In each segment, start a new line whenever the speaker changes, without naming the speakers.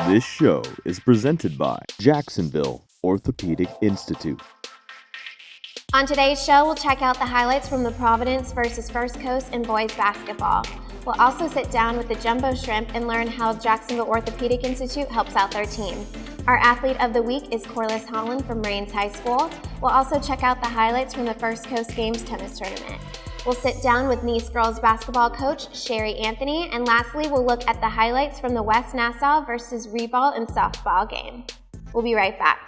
This show is presented by Jacksonville Orthopedic Institute.
On today's show, we'll check out the highlights from the Providence versus First Coast in boys basketball. We'll also sit down with the Jumbo Shrimp and learn how Jacksonville Orthopedic Institute helps out their team. Our athlete of the week is Corliss Holland from Rains High School. We'll also check out the highlights from the First Coast Games tennis tournament. We'll sit down with Nice girls basketball coach Sherry Anthony, and lastly, we'll look at the highlights from the West Nassau versus Reball and softball game. We'll be right back.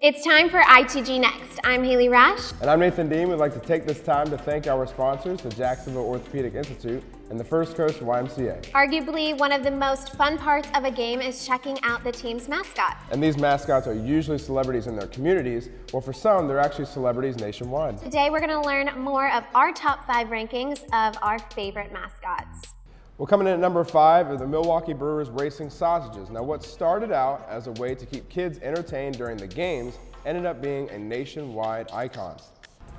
It's time for ITG Next. I'm Haley Rash.
And I'm Nathan Dean. We'd like to take this time to thank our sponsors, the Jacksonville Orthopedic Institute and the First Coast YMCA.
Arguably, one of the most fun parts of a game is checking out the team's mascot.
And these mascots are usually celebrities in their communities, or for some, they're actually celebrities nationwide.
Today, we're going to learn more of our top 5 rankings of our favorite mascots.
Well, coming in at number 5 are the Milwaukee Brewers Racing Sausages. Now, what started out as a way to keep kids entertained during the games ended up being a nationwide icon.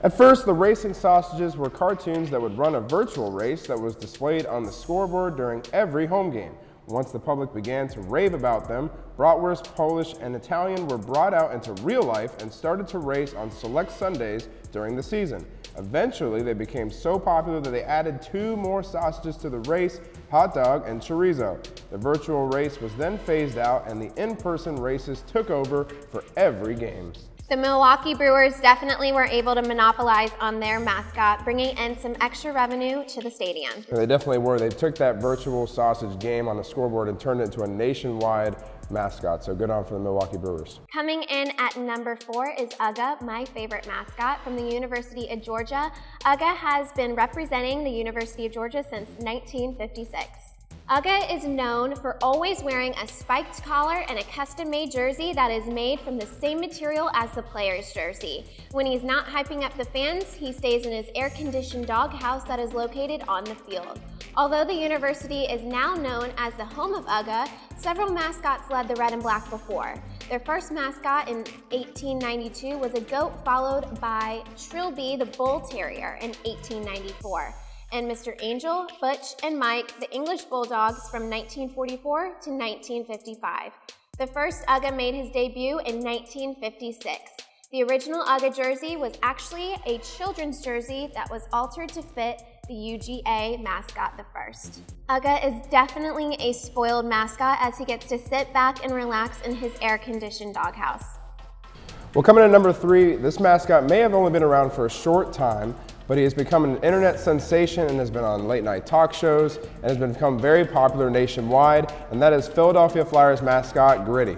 At first, the Racing Sausages were cartoons that would run a virtual race that was displayed on the scoreboard during every home game. Once the public began to rave about them, bratwurst, Polish, and Italian were brought out into real life and started to race on select Sundays during the season. Eventually, they became so popular that they added 2 more sausages to the race, hot dog and chorizo. The virtual race was then phased out and the in-person races took over for every game.
The Milwaukee Brewers definitely were able to monopolize on their mascot, bringing in some extra revenue to the stadium.
And they definitely were. They took that virtual sausage game on the scoreboard and turned it into a nationwide mascot, so good on for the Milwaukee Brewers.
Coming in at number 4 is UGA, my favorite mascot, from the University of Georgia. UGA has been representing the University of Georgia since 1956. UGA is known for always wearing a spiked collar and a custom-made jersey that is made from the same material as the player's jersey. When he's not hyping up the fans, he stays in his air-conditioned doghouse that is located on the field. Although the university is now known as the home of UGA, several mascots led the red and black before. Their first mascot in 1892 was a goat, followed by Trilby the Bull Terrier in 1894. And Mr. Angel, Butch, and Mike, the English Bulldogs from 1944 to 1955. The first UGA made his debut in 1956. The original UGA jersey was actually a children's jersey that was altered to fit the UGA mascot the first. UGA is definitely a spoiled mascot as he gets to sit back and relax in his air-conditioned doghouse.
Well, coming in at number 3, this mascot may have only been around for a short time, but he has become an internet sensation and has been on late-night talk shows and has become very popular nationwide, and that is Philadelphia Flyers mascot Gritty.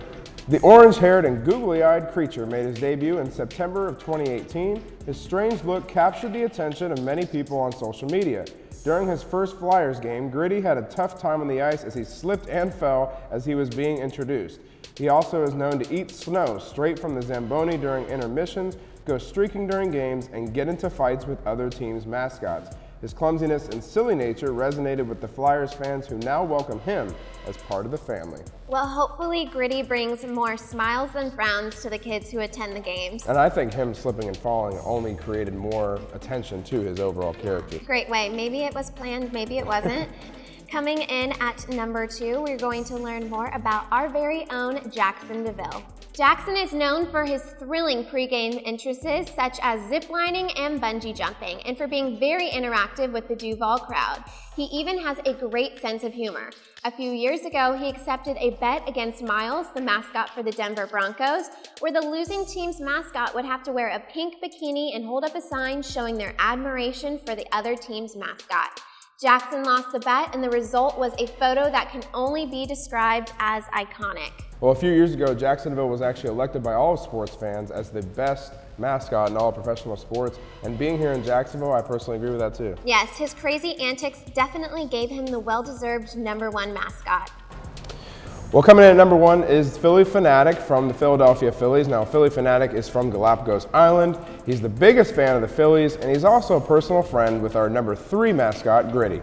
The orange-haired and googly-eyed creature made his debut in September of 2018. His strange look captured the attention of many people on social media. During his first Flyers game, Gritty had a tough time on the ice as he slipped and fell as he was being introduced. He also is known to eat snow straight from the Zamboni during intermissions, go streaking during games, and get into fights with other teams' mascots. His clumsiness and silly nature resonated with the Flyers fans who now welcome him as part of the family.
Well, hopefully Gritty brings more smiles than frowns to the kids who attend the games.
And I think him slipping and falling only created more attention to his overall character.
Great way. Maybe it was planned, maybe it wasn't. Coming in at number 2, we're going to learn more about our very own Jackson DeVille. Jackson is known for his thrilling pregame interests such as ziplining and bungee jumping, and for being very interactive with the Duval crowd. He even has a great sense of humor. A few years ago, he accepted a bet against Miles, the mascot for the Denver Broncos, where the losing team's mascot would have to wear a pink bikini and hold up a sign showing their admiration for the other team's mascot. Jackson lost the bet, and the result was a photo that can only be described as iconic.
Well, a few years ago, Jacksonville was actually elected by all sports fans as the best mascot in all professional sports. And being here in Jacksonville, I personally agree with that too.
Yes, his crazy antics definitely gave him the well-deserved #1 mascot.
Well, coming in at number 1 is Philly Fanatic from the Philadelphia Phillies. Now, Philly Fanatic is from Galapagos Island. He's the biggest fan of the Phillies, and he's also a personal friend with our number 3 mascot, Gritty.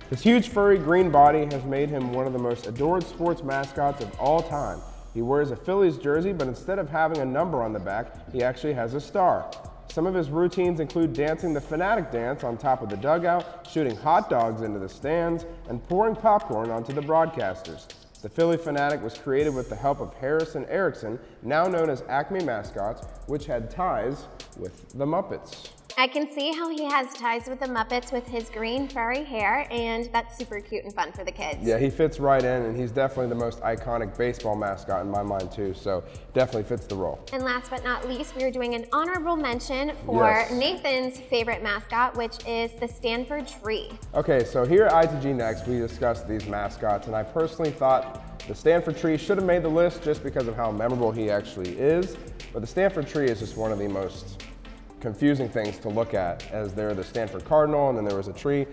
His huge furry green body has made him one of the most adored sports mascots of all time. He wears a Phillies jersey, but instead of having a number on the back, he actually has a star. Some of his routines include dancing the Fanatic dance on top of the dugout, shooting hot dogs into the stands, and pouring popcorn onto the broadcasters. The Philly Fanatic was created with the help of Harrison Erickson, now known as Acme Mascots, which had ties with the Muppets.
I can see how he has ties with the Muppets with his green furry hair, and that's super cute and fun for the kids.
Yeah, he fits right in, and he's definitely the most iconic baseball mascot in my mind too, so definitely fits the role.
And last but not least, we are doing an honorable mention for Nathan's favorite mascot, which is the Stanford Tree.
Okay, so here at ITG Next, we discussed these mascots, and I personally thought the Stanford Tree should have made the list just because of how memorable he actually is, but the Stanford Tree is just one of the most confusing things to look at, as they're the Stanford Cardinal and then there was a tree.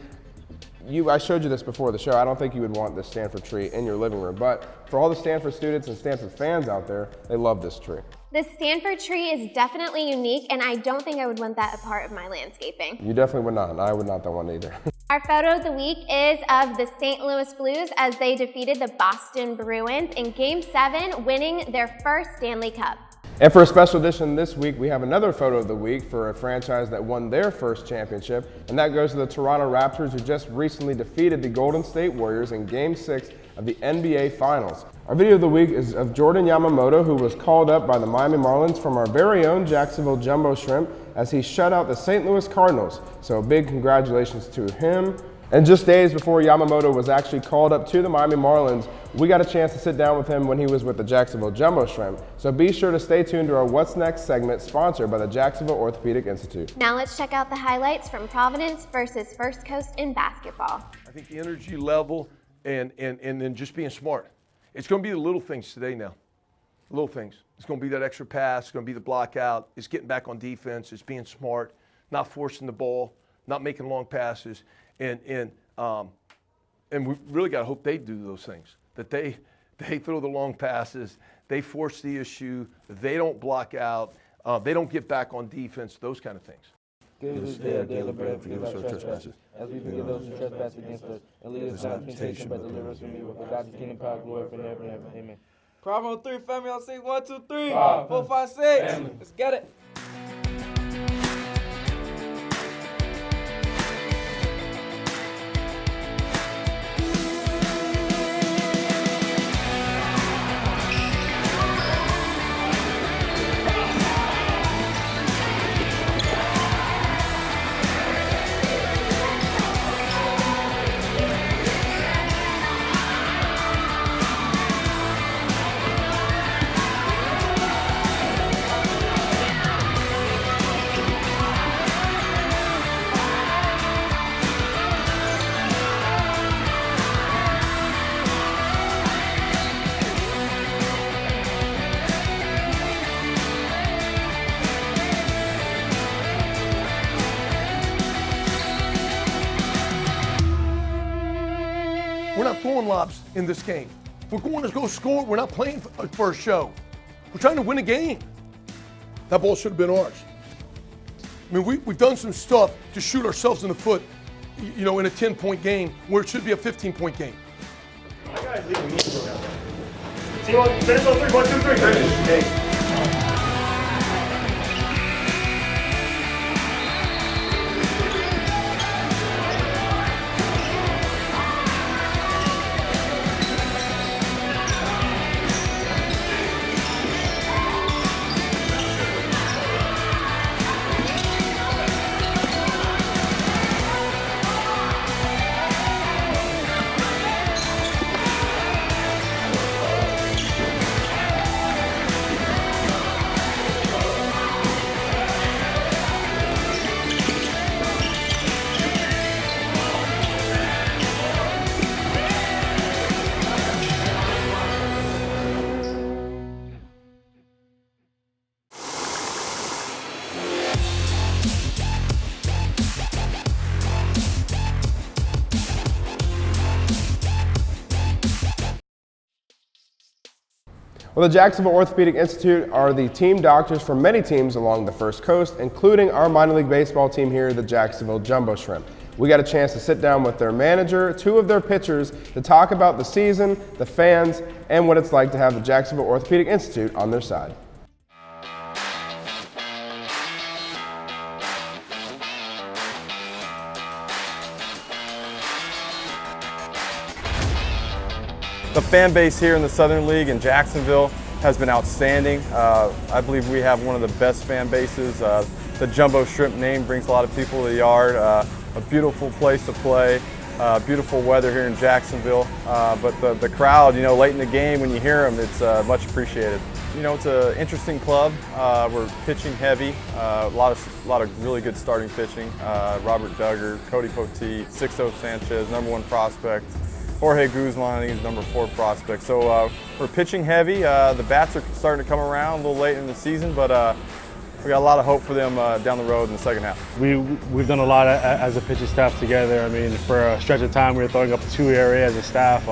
I showed you this before the show. I don't think you would want the Stanford tree in your living room, but for all the Stanford students and Stanford fans out there, they love this tree.
The Stanford Tree is definitely unique, and I don't think I would want that a part of my landscaping.
You definitely would not, and I would not that one either.
Our photo of the week is of the St. Louis Blues as they defeated the Boston Bruins in Game 7, winning their first Stanley Cup.
And for a special edition this week, we have another photo of the week for a franchise that won their first championship, and that goes to the Toronto Raptors, who just recently defeated the Golden State Warriors in Game 6 of the NBA Finals. Our video of the week is of Jordan Yamamoto, who was called up by the Miami Marlins from our very own Jacksonville Jumbo Shrimp as he shut out the St. Louis Cardinals. So big congratulations to him. And just days before Yamamoto was actually called up to the Miami Marlins, we got a chance to sit down with him when he was with the Jacksonville Jumbo Shrimp. So be sure to stay tuned to our What's Next segment sponsored by the Jacksonville Orthopedic Institute.
Now let's check out the highlights from Providence versus First Coast in basketball.
I think the energy level and then just being smart. It's going to be the little things today now. Little things. It's going to be that extra pass. It's going to be the block out. It's getting back on defense. It's being smart, not forcing the ball, not making long passes. And we really got to hope they do those things, that they throw the long passes, they force the issue, they don't block out, they don't get back on defense, those kind of things.
Give us this day our daily bread, forgive us our trespasses, as we forgive those who trespass against us, and lead us not into temptation, but deliver us from evil. For God's kingdom, power, glory, forever and ever. Amen. Bravo 3, family, I'll say 1, 2, 3, 4, 5, 6. Let's get it.
We're not throwing lobs in this game. We're going to go score. We're not playing for a show. We're trying to win a game. That ball should have been ours. I mean, we've done some stuff to shoot ourselves in the foot, you know, in a 10-point game where it should be a 15-point game.
My guy's leaving me to go down there. See, finish on 3, 1, 2, 3. Finish.
Well, the Jacksonville Orthopedic Institute are the team doctors for many teams along the First Coast, including our minor league baseball team here, the Jacksonville Jumbo Shrimp. We got a chance to sit down with their manager, 2 of their pitchers, to talk about the season, the fans, and what it's like to have the Jacksonville Orthopedic Institute on their side.
The fan base here in the Southern League in Jacksonville has been outstanding. I believe we have one of the best fan bases. The Jumbo Shrimp name brings a lot of people to the yard. A beautiful place to play, beautiful weather here in Jacksonville. But the crowd, you know, late in the game when you hear them, it's much appreciated. You know, it's an interesting club. We're pitching heavy. A lot of really good starting pitching. Robert Duggar, Cody Poteet, Sixto Sanchez, #1 prospect. Jorge Guzman, he's #4 prospect. So we're pitching heavy. The bats are starting to come around a little late in the season, but we got a lot of hope for them down the road in the second half.
We've done a lot as a pitching staff together. I mean, for a stretch of time, we were throwing up 2 ERA as a staff.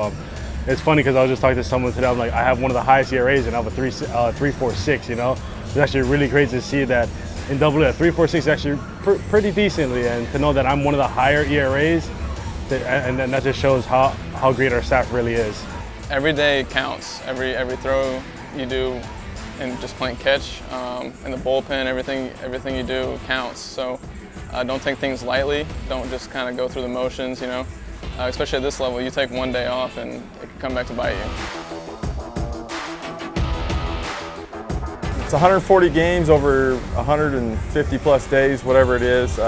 It's funny because I was just talking to someone today. I'm like, I have one of the highest ERAs, and I have a 3.46. You know, it's actually really great to see that in Double A, 3.46 is actually pretty decently, and to know that I'm one of the higher ERAs, and then that just shows how great our staff really is.
Every day counts. Every throw you do, and just playing catch in the bullpen, everything you do counts. So don't take things lightly. Don't just kind of go through the motions. You know, especially at this level, you take one day off and it can come back to bite you.
It's 140 games over 150 plus days, whatever it is.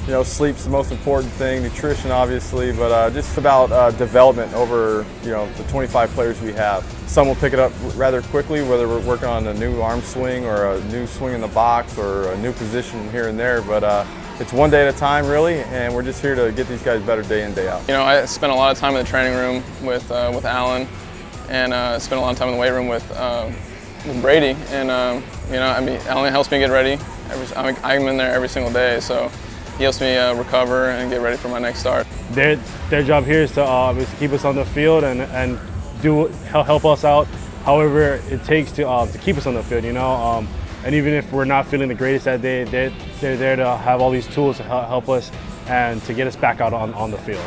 You know, sleep's the most important thing, nutrition obviously, but just about development over, you know, the 25 players we have. Some will pick it up rather quickly, whether we're working on a new arm swing or a new swing in the box or a new position here and there, but it's one day at a time really, and we're just here to get these guys better day in, day out.
You know, I spent a lot of time in the training room with Alan, and spent a lot of time in the weight room with Brady, and you know, I mean, Alan helps me get ready. I'm in there every single day, so he helps me recover and get ready for my next start.
Their job here is to keep us on the field and help us out however it takes to keep us on the field, you know. And even if we're not feeling the greatest that day, they're there to have all these tools to help us and to get us back out on the field.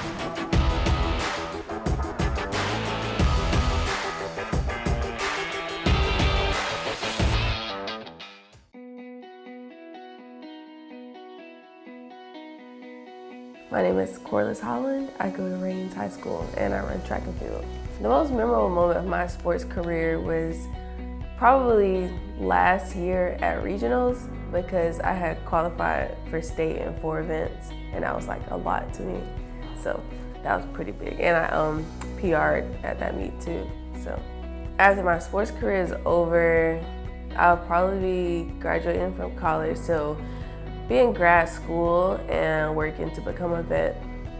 My name is Corliss Holland. I go to Rains High School and I run track and field. The most memorable moment of my sports career was probably last year at regionals, because I had qualified for state in 4 events, and that was like a lot to me. So that was pretty big. And I PR'd at that meet too. So after my sports career is over, I'll probably be graduating from college. So be in grad school and working to become a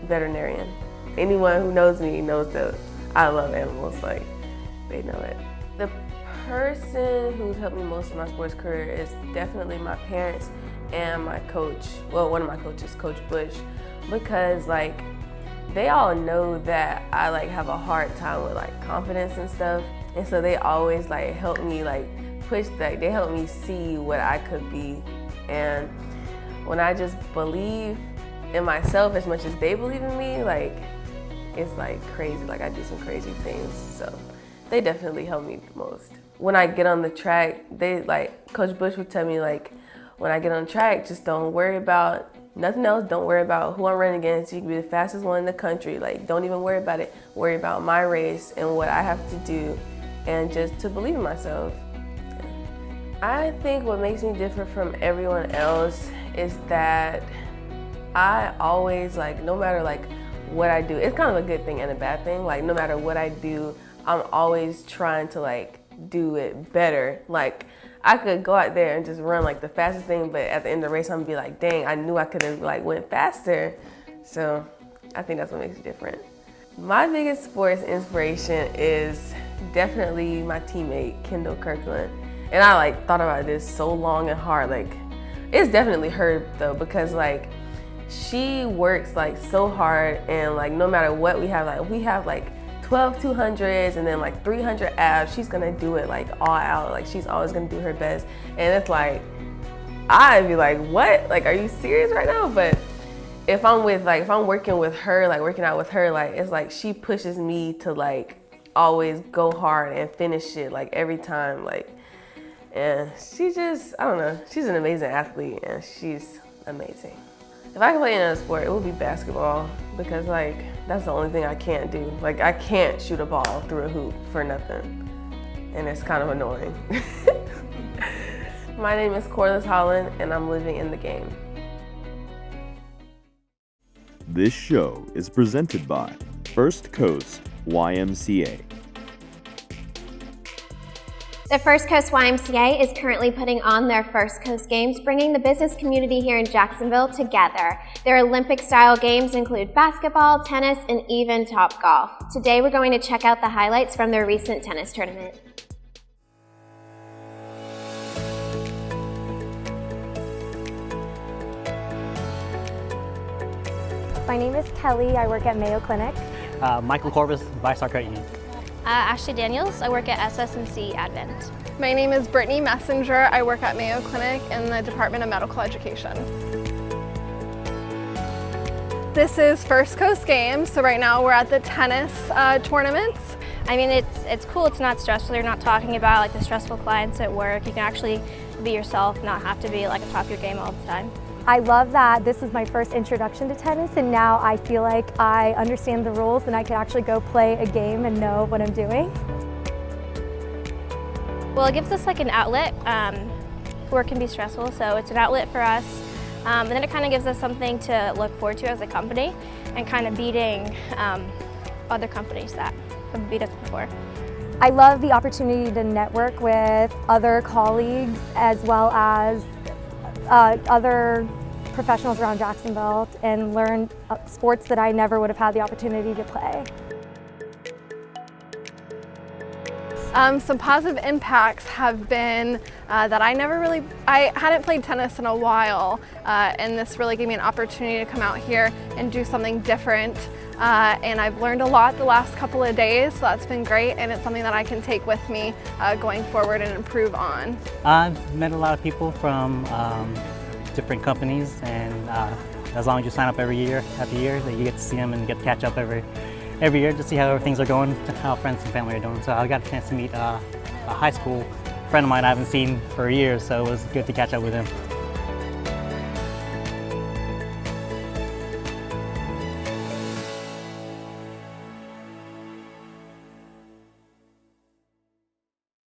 veterinarian. Anyone who knows me knows that I love animals, like, they know it. The person who's helped me most in my sports career is definitely my parents and my coach. Well, one of my coaches, Coach Bush, because like, they all know that I like have a hard time with like confidence and stuff. And so they always like help me like push that, they help me see what I could be. And when I just believe in myself as much as they believe in me, like, it's like crazy. Like, I do some crazy things. So they definitely help me the most. When I get on the track, Coach Bush would tell me, like, when I get on track, just don't worry about nothing else. Don't worry about who I'm running against. You can be the fastest one in the country. Like, don't even worry about it. Worry about my race and what I have to do, and just to believe in myself. I think what makes me different from everyone else is that I always, like, no matter like what I do, it's kind of a good thing and a bad thing. Like, no matter what I do, I'm always trying to like do it better. Like, I could go out there and just run like the fastest thing, but at the end of the race, I'm gonna be like, dang, I knew I could have like went faster. So I think that's what makes it different. My biggest sports inspiration is definitely my teammate, Kendall Kirkland. And I like thought about this so long and hard. Like, it's definitely her though, because like she works like so hard, and like no matter what we have like 12 200s and then like 300 abs. She's gonna do it like all out. Like she's always gonna do her best. And it's like, I'd be like, what? Like, are you serious right now? But if I'm working with her, like working out with her, like it's like she pushes me to like always go hard and finish it like every time. Like, and she just, I don't know, she's an amazing athlete and she's amazing. If I could play another sport, it would be basketball because like that's the only thing I can't do. Like I can't shoot a ball through a hoop for nothing, and it's kind of annoying. My name is Corliss Holland, and I'm living in the game.
This show is presented by First Coast YMCA.
The First Coast YMCA is currently putting on their First Coast Games, bringing the business community here in Jacksonville together. Their Olympic-style games include basketball, tennis, and even top golf. Today we're going to check out the highlights from their recent tennis tournament.
My name is Kelly. I work at Mayo Clinic.
Michael Corbis, Vice Credit Union.
Ashley Daniels. I work at SS&C Advent.
My name is Brittany Messenger. I work at Mayo Clinic in the Department of Medical Education. This is First Coast Games, so right now we're at the tennis tournaments.
I mean, it's cool. It's not stressful. You're not talking about like the stressful clients at work. You can actually be yourself, not have to be like at the top of your game all the time.
I love that this is my first introduction to tennis, and now I feel like I understand the rules and I can actually go play a game and know what I'm doing.
Well, it gives us like an outlet. Work can be stressful, so it's an outlet for us. And then it kind of gives us something to look forward to as a company and kind of beating other companies that have beat us before.
I love the opportunity to network with other colleagues as well as other professionals around Jacksonville and learn sports that I never would have had the opportunity to play.
Some positive impacts have been that I hadn't played tennis in a while, and this really gave me an opportunity to come out here and do something different. And I've learned a lot the last couple of days, so that's been great, and it's something that I can take with me going forward and improve on.
I've met a lot of people from different companies, and as long as you sign up every year, that you get to see them and get to catch up every year to see how things are going, how friends and family are doing. So I got a chance to meet a high school friend of mine I haven't seen for years, so it was good to catch up with him.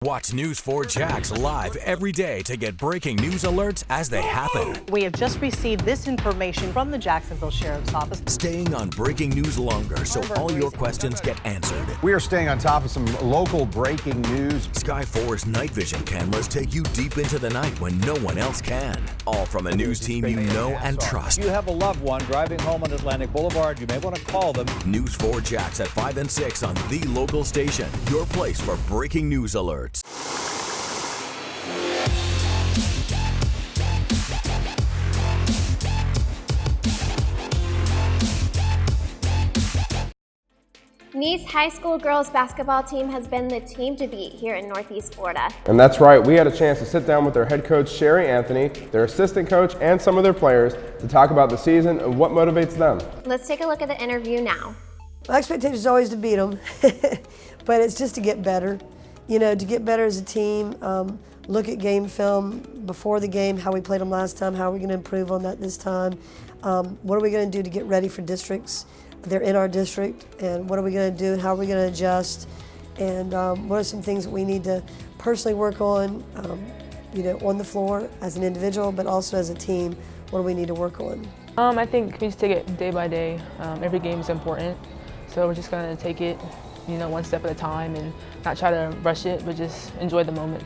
Watch News 4 Jax live every day to get breaking news alerts as they happen.
We have just received this information from the Jacksonville Sheriff's Office.
Staying on breaking news longer so all your questions get answered.
We are staying on top of some local breaking news.
Sky 4's night vision cameras take you deep into the night when no one else can. All from a news team you know and trust.
If you have a loved one driving home on Atlantic Boulevard, you may want to call them.
News 4 Jax at 5 and 6 on the local station. Your place for breaking news alerts.
Nice High School girls basketball team has been the team to beat here in Northeast Florida.
And that's right, we had a chance to sit down with their head coach, Sherry Anthony, their assistant coach, and some of their players to talk about the season and what motivates them.
Let's take a look at the interview now.
My expectation is always to beat them, but it's just to get better. You know, to get better as a team, look at game film before the game, how we played them last time, how are we going to improve on that this time, what are we going to do to get ready for districts. They're in our district, and what are we going to do, how are we going to adjust, and what are some things that we need to personally work on, you know, on the floor as an individual, but also as a team, what do we need to work on?
I think we just take it day by day. Every game is important, so we're just going to take it, you know, one step at a time and not try to rush it, but just enjoy the moment.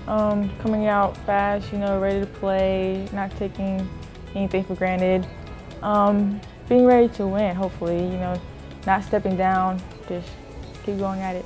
Coming out fast, you know, ready to play, not taking anything for granted. Being ready to win, hopefully, you know, not stepping down, just keep going at it.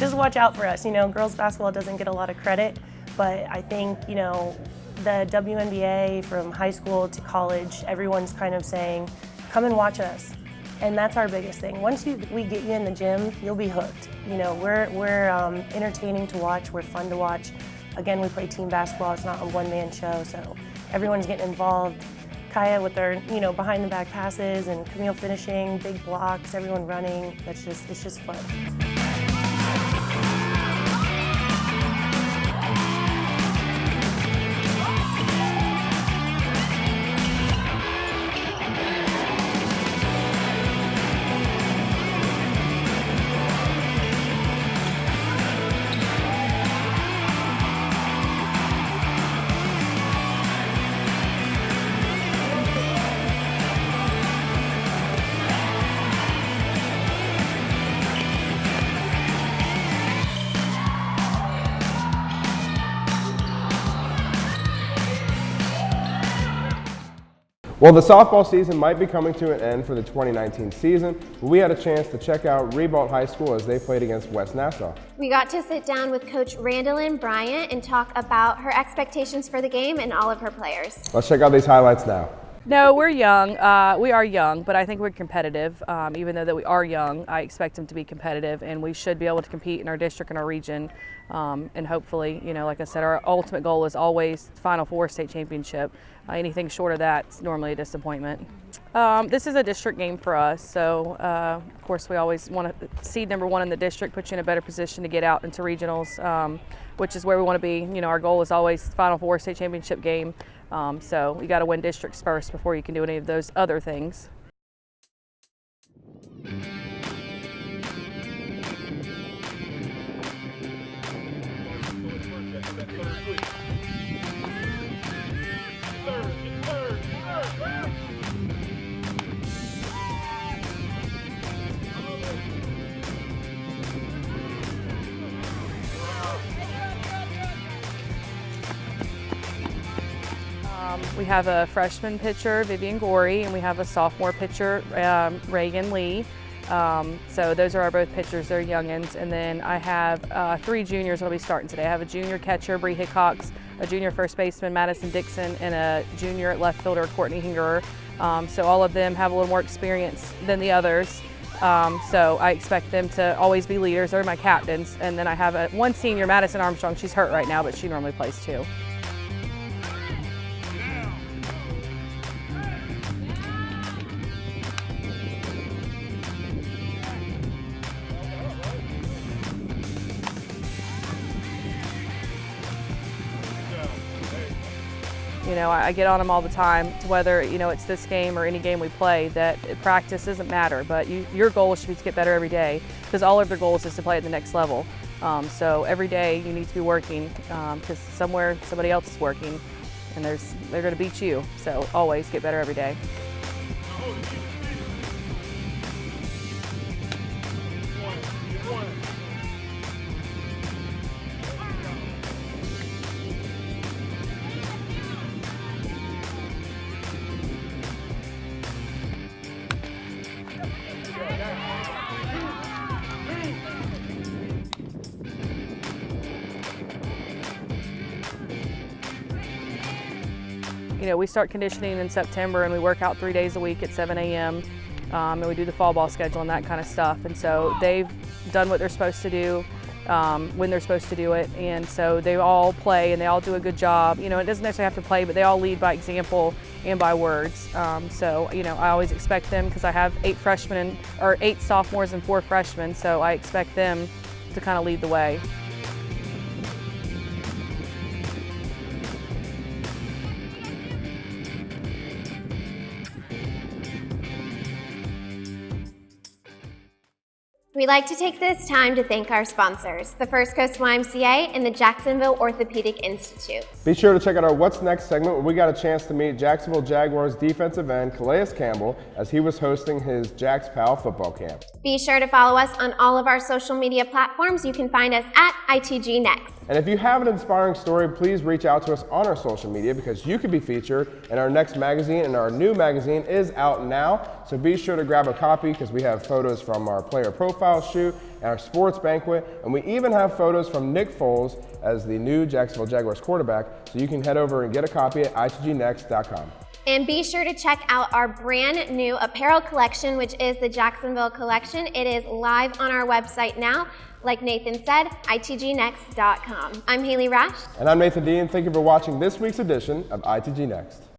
just watch out for us. You know, girls basketball doesn't get a lot of credit, but I think, you know, the WNBA from high school to college, everyone's kind of saying, come and watch us. And that's our biggest thing. Once we get you in the gym, you'll be hooked. You know, we're entertaining to watch, we're fun to watch. Again, we play team basketball, it's not a one-man show, so everyone's getting involved. Kaya with their, you know, behind the back passes, and Camille finishing, big blocks, everyone running. It's just fun.
Well, the softball season might be coming to an end for the 2019 season, but we had a chance to check out Ribault High School as they played against West Nassau.
We got to sit down with Coach Randolyn Bryant and talk about her expectations for the game and all of her players.
Let's check out these highlights now.
No, we're young. We are young, but I think we're competitive. Even though that we are young, I expect them to be competitive, and we should be able to compete in our district and our region. And hopefully, you know, like I said, our ultimate goal is always Final Four state championship. Anything short of that's normally a disappointment. This is a district game for us, so of course we always want to seed number one in the district, put you in a better position to get out into regionals, which is where we want to be. You know, our goal is always Final Four state championship game. So you got to win districts first before you can do any of those other things. We have a freshman pitcher, Vivian Gorey, and we have a sophomore pitcher, Reagan Lee. So those are our both pitchers, they're youngins. And then I have 3 juniors that'll be starting today. I have a junior catcher, Bree Hickox, a junior first baseman, Madison Dixon, and a junior left fielder, Courtney Hingerer. So all of them have a little more experience than the others. So I expect them to always be leaders. They're my captains. And then I have one senior, Madison Armstrong. She's hurt right now, but she normally plays too. You know, I get on them all the time, whether, you know, it's this game or any game we play, that practice doesn't matter, but your goal should be to get better every day, because all of their goals is to play at the next level. So every day you need to be working, because somewhere somebody else is working, and they're going to beat you. So always get better every day. You know, we start conditioning in September, and we work out 3 days a week at 7 a.m. And we do the fall ball schedule and that kind of stuff. And so they've done what they're supposed to do when they're supposed to do it. And so they all play and they all do a good job. You know, it doesn't necessarily have to play, but they all lead by example and by words. So, you know, I always expect them, because I have 8 freshmen or 8 sophomores and 4 freshmen. So I expect them to kind of lead the way.
We'd like to take this time to thank our sponsors, the First Coast YMCA and the Jacksonville Orthopedic Institute.
Be sure to check out our What's Next segment, where we got a chance to meet Jacksonville Jaguars defensive end Calais Campbell as he was hosting his Jax Pal football camp.
Be sure to follow us on all of our social media platforms. You can find us at ITG Next.
And if you have an inspiring story, please reach out to us on our social media, because you could be featured in our next magazine, and our new magazine is out now. So be sure to grab a copy because we have photos from our player profile shoot and our sports banquet, and we even have photos from Nick Foles as the new Jacksonville Jaguars quarterback. So you can head over and get a copy at itgnext.com.
And be sure to check out our brand new apparel collection, which is the Jacksonville collection. It is live on our website now. Like Nathan said, itgnext.com. I'm Haley Rash.
And I'm Nathan Dean. Thank you for watching this week's edition of ITG Next.